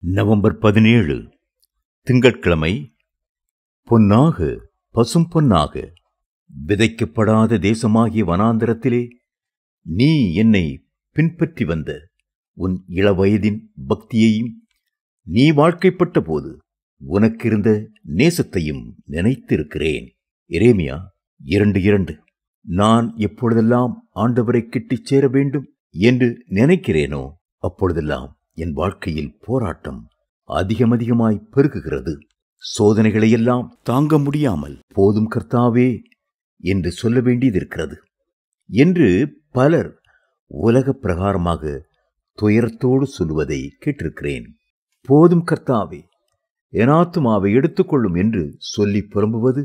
November 17 திங்கட்கிழமை. பொன்னாக பசும் பொன்னாக விதைக்கப்படாத தேசமாகிய வனாந்தரத்திலே நீ என்னை பின்பற்றி வந்த உன் இளவயதின் பக்தியையும் நீ வாழ்க்கைப்பட்ட போது உனக்கிருந்த நேசத்தையும் நினைத்திருக்கிறேன். எரேமியா 2:2. நான் எப்பொழுதெல்லாம் ஆண்டவரை கிட்டிச் சேர வேண்டும் என்று நினைக்கிறேனோ அப்பொழுதெல்லாம் என் வாழ்க்கையில் போராட்டம் அதிகமாய் பெருகுகிறது. சோதனைகளையெல்லாம் தாங்க முடியாமல் போதும் கர்த்தாவே என்று சொல்ல வேண்டியதிருக்கிறது என்று பலர் உலக பிரகாரமாக துயரத்தோடு சொல்லுவதை கேட்டிருக்கிறேன். போதும் கர்த்தாவே, என் ஆத்துமாவை எடுத்துக்கொள்ளும் என்று சொல்லி புலம்புவது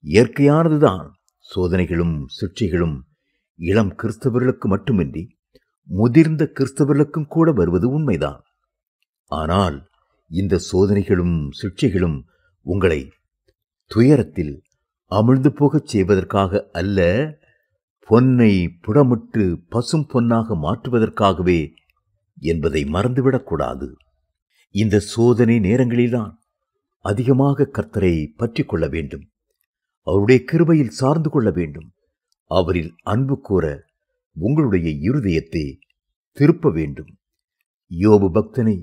இயற்கையானதுதான். சோதனைகளும் சிக்ஷைகளும் இளம் கிறிஸ்தவர்களுக்கு மட்டுமின்றி முதிர்ந்த கிறிஸ்தவர்களுக்கும் கூட வருவது உண்மைதான். ஆனால் இந்த சோதனைகளும் சிக்ஷைகளும் உங்களை துயரத்தில் அமிழ்ந்து போகச் செய்வதற்காக அல்ல, பொன்னை புடமிட்டு பசும் பொன்னாக மாற்றுவதற்காகவே என்பதை மறந்துவிடக்கூடாது. இந்த சோதனை நேரங்களில்தான் அதிகமாக கர்த்தரை பற்றி கொள்ள வேண்டும். அவருடைய கிருபையில் சார்ந்து கொள்ள வேண்டும். அவரில் அன்பு கூற உங்களுடைய இருதயத்தை திருப்ப வேண்டும். யோபு பக்தனை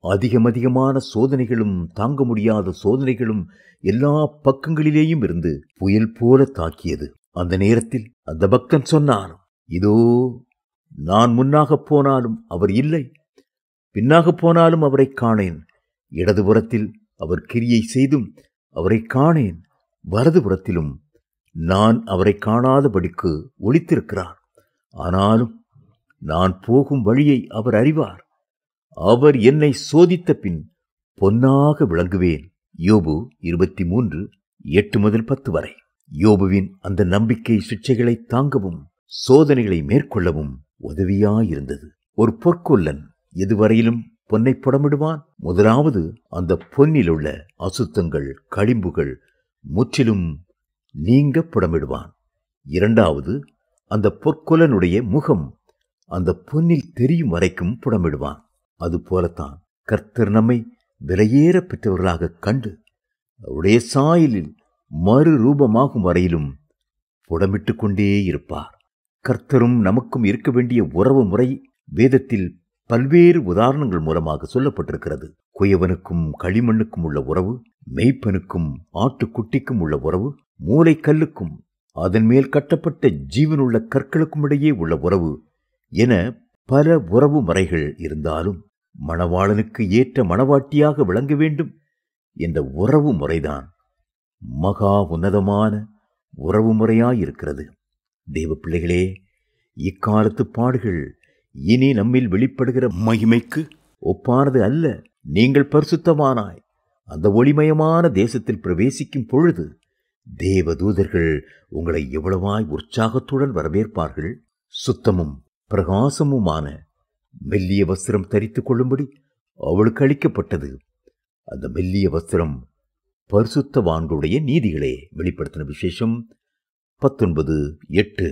அதிகமான சோதனைகளும் தாங்க முடியாத சோதனைகளும் எல்லா பக்கங்களிலேயும் இருந்து புயல் போல தாக்கியது. அந்த நேரத்தில் அந்த பக்தன் சொன்னான், இதோ நான் முன்னாக போனாலும் அவர் இல்லை, பின்னாக போனாலும் அவரை காணேன். இடதுபுறத்தில் அவர் கிரியை செய்தும் அவரை காணேன், வலதுபுறத்திலும் நான் அவரை காணாதபடிக்கு ஒளித்திருக்கிறார். ஆனாலும் நான் போகும் வழியை அவர் அறிவார். அவர் என்னை சோதித்த பின் பொன்னாக விளங்குவேன். யோபு 23:8-10 வரை. யோபுவின் அந்த நம்பிக்கை சிக்ஷைகளை தாங்கவும் சோதனைகளை மேற்கொள்ளவும் உதவியாயிருந்தது. ஒரு பொற்கொல்லன் எதுவரையிலும் பொன்னை புடமிடுவான்? முதலாவது அந்த பொன்னிலுள்ள அசுத்தங்கள் களிம்புகள் முற்றிலும் நீங்க புடமிடுவான். இரண்டாவது அந்த பொற்கொல்லனுடைய முகம் அந்த பொன்னில் தெரியும் வரைக்கும் புடமிடுவான். அதுபோலத்தான் கர்த்தர் நம்மை விலையேற பெற்றவர்களாக கண்டு அவருடைய சாயலில் மறு ரூபமாகும் வரையிலும் புடமிட்டு கொண்டே இருப்பார். கர்த்தரும் நமக்கும் இருக்க வேண்டிய உறவு முறை வேதத்தில் பல்வேறு உதாரணங்கள் மூலமாக சொல்லப்பட்டிருக்கிறது. குயவனுக்கும் களிமண்ணுக்கும் உள்ள உறவு, மெய்ப்பனுக்கும் ஆட்டுக்குட்டிக்கும் உள்ள உறவு, மூளைக்கல்லுக்கும் அதன் மேல் கட்டப்பட்ட ஜீவனுள்ள கற்களுக்கும் இடையே உள்ள உறவு என பல உறவு முறைகள் இருந்தாலும் மணவாளனுக்கு ஏற்ற மணவாட்டியாக விளங்க வேண்டும் என்ற உறவு முறைதான் மகா உன்னதமான உறவு முறையாயிருக்கிறது. தேவ பிள்ளைகளே, இக்காலத்து பாடுகள் இனி நம்மில் வெளிப்படுகிற மகிமைக்கு ஒப்பானது அல்ல. நீங்கள் பரிசுத்தமானாய் அந்த ஒளிமயமான தேசத்தில் பிரவேசிக்கும் பொழுது தேவதூதர்கள் உங்களை எவ்வளவாய் உற்சாகத்துடன் வரவேற்பார்கள். சுத்தமும் பிரகாசமுமான மெல்லிய வஸ்திரம் தரித்துக் கொள்ளும்படி அவளுக்கு அளிக்கப்பட்டது. அந்த மெல்லிய வஸ்திரம் பரிசுத்தவான்களுடைய நீதிகளே. வெளிப்படுத்தின விசேஷம் 19:8.